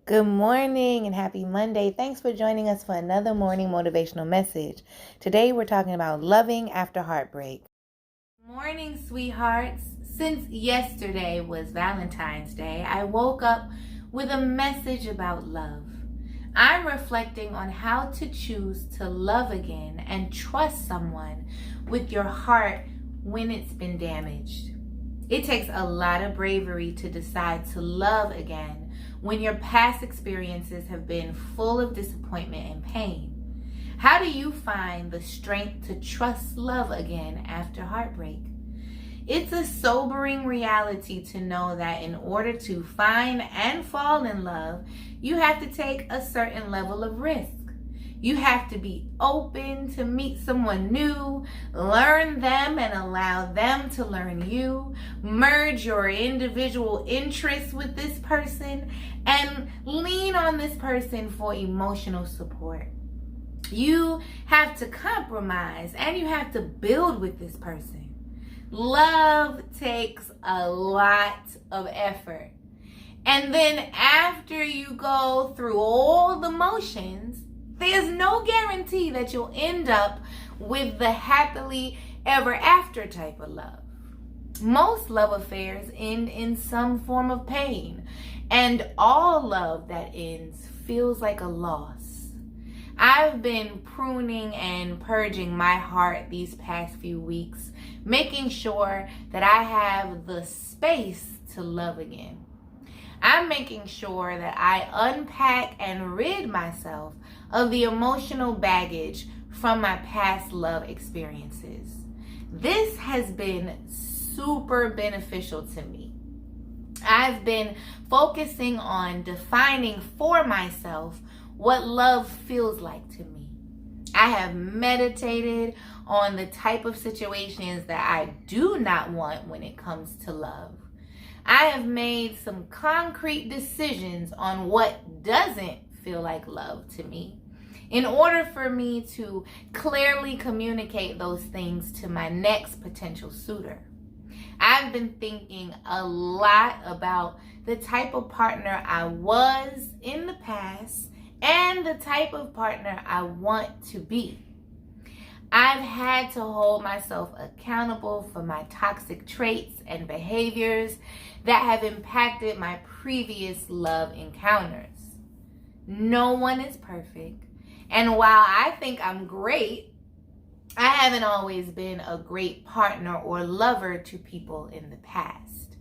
Good morning and happy Monday. Thanks for joining us for another morning motivational message. Today we're talking about loving after heartbreak. Good morning, sweethearts. Since yesterday was Valentine's Day, I woke up with a message about love. I'm reflecting on how to choose to love again and trust someone with your heart when it's been damaged. It takes a lot of bravery to decide to love again when your past experiences have been full of disappointment and pain. How do you find the strength to trust love again after heartbreak? It's a sobering reality to know that in order to find and fall in love, you have to take a certain level of risk. You have to be open to meet someone new, learn them and allow them to learn you, merge your individual interests with this person, and lean on this person for emotional support. You have to compromise and you have to build with this person. Love takes a lot of effort. And then after you go through all the motions, there's no guarantee that you'll end up with the happily ever after type of love. Most love affairs end in some form of pain, and all love that ends feels like a loss. I've been pruning and purging my heart these past few weeks, making sure that I have the space to love again. I'm making sure that I unpack and rid myself of the emotional baggage from my past love experiences. This has been super beneficial to me. I've been focusing on defining for myself what love feels like to me. I have meditated on the type of situations that I do not want when it comes to love. I have made some concrete decisions on what doesn't feel like love to me in order for me to clearly communicate those things to my next potential suitor. I've been thinking a lot about the type of partner I was in the past and the type of partner I want to be. I've had to hold myself accountable for my toxic traits and behaviors that have impacted my previous love encounters. No one is perfect, and while I think I'm great, I haven't always been a great partner or lover to people in the past.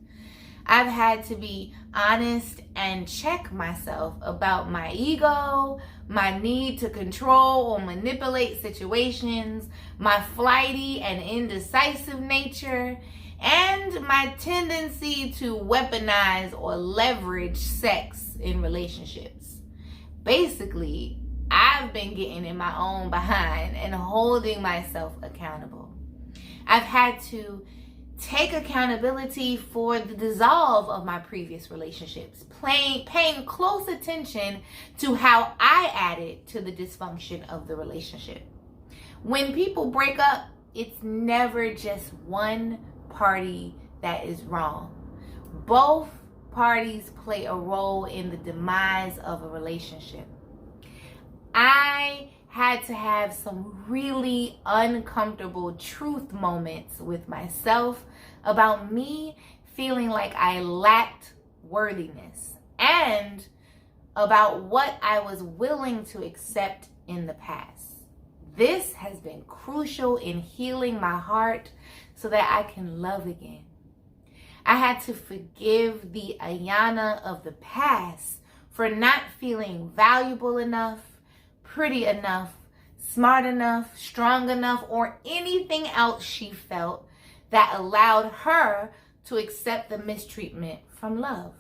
I've had to be honest and check myself about my ego, my need to control or manipulate situations, my flighty and indecisive nature, and my tendency to weaponize or leverage sex in relationships. Basically, I've been getting in my own behind and holding myself accountable. I've had to take accountability for the dissolve of my previous relationships, paying close attention to how I added to the dysfunction of the relationship. When people break up, it's never just one party that is wrong. Both parties play a role in the demise of a relationship. I had to have some really uncomfortable truth moments with myself about me feeling like I lacked worthiness and about what I was willing to accept in the past. This has been crucial in healing my heart so that I can love again. I had to forgive the Ayana of the past for not feeling valuable enough, pretty enough, smart enough, strong enough, or anything else she felt that allowed her to accept the mistreatment from love.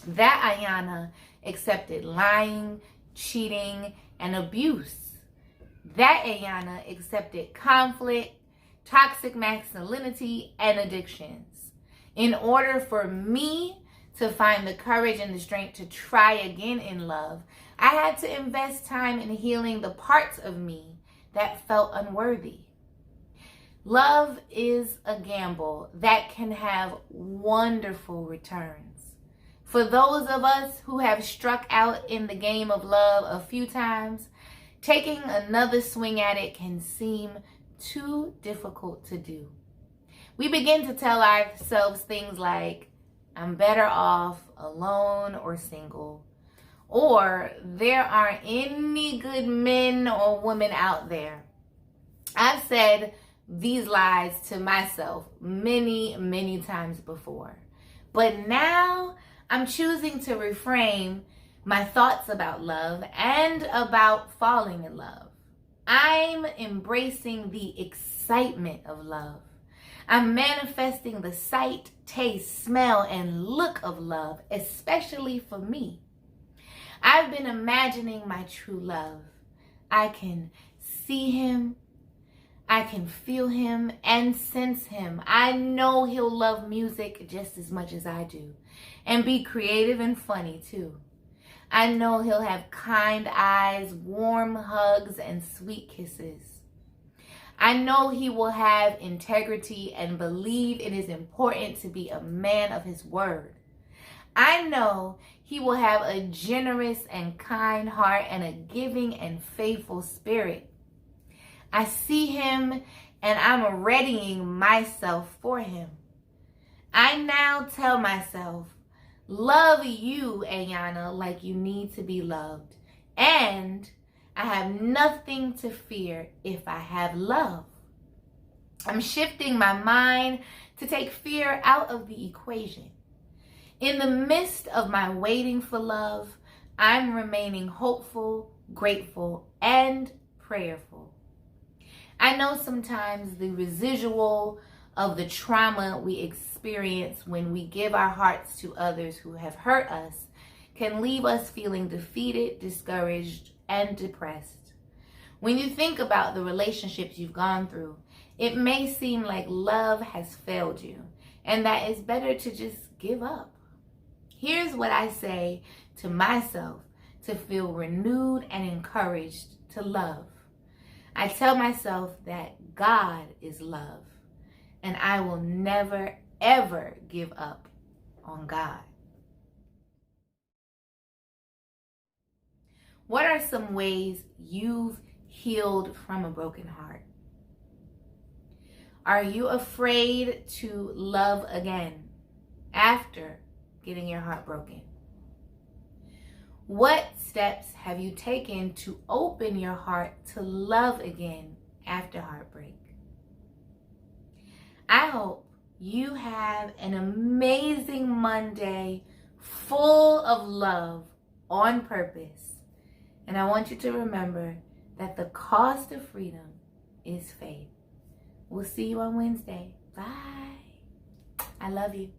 That Ayana accepted lying, cheating, and abuse. That Ayana accepted conflict, toxic masculinity, and addictions. In order for me to find the courage and the strength to try again in love, I had to invest time in healing the parts of me that felt unworthy. Love is a gamble that can have wonderful returns. For those of us who have struck out in the game of love a few times, taking another swing at it can seem too difficult to do. We begin to tell ourselves things like, I'm better off alone or single, or there aren't any good men or women out there. I've said these lies to myself many, many times before. But now I'm choosing to reframe my thoughts about love and about falling in love. I'm embracing the excitement of love. I'm manifesting the sight, taste, smell, and look of love, especially for me. I've been imagining my true love. I can see him, I can feel him and sense him. I know he'll love music just as much as I do and be creative and funny too. I know he'll have kind eyes, warm hugs, and sweet kisses. I know he will have integrity and believe it is important to be a man of his word. I know he will have a generous and kind heart and a giving and faithful spirit. I see him and I'm readying myself for him. I now tell myself, love you, Ayana, like you need to be loved. And I have nothing to fear if I have love. I'm shifting my mind to take fear out of the equation. In the midst of my waiting for love, I'm remaining hopeful, grateful, and prayerful. I know sometimes the residual of the trauma we experience when we give our hearts to others who have hurt us can leave us feeling defeated, discouraged, and depressed. When you think about the relationships you've gone through, it may seem like love has failed you and that it's better to just give up. Here's what I say to myself to feel renewed and encouraged to love. I tell myself that God is love, and I will never, ever give up on God. What are some ways you've healed from a broken heart? Are you afraid to love again after getting your heart broken? What steps have you taken to open your heart to love again after heartbreak? I hope you have an amazing Monday full of love on purpose. And I want you to remember that the cost of freedom is faith. We'll see you on Wednesday. Bye. I love you.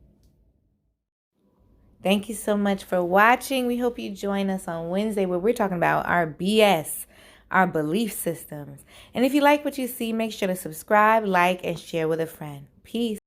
Thank you so much for watching. We hope you join us on Wednesday where we're talking about our BS, our belief systems. And if you like what you see, make sure to subscribe, like, and share with a friend. Peace.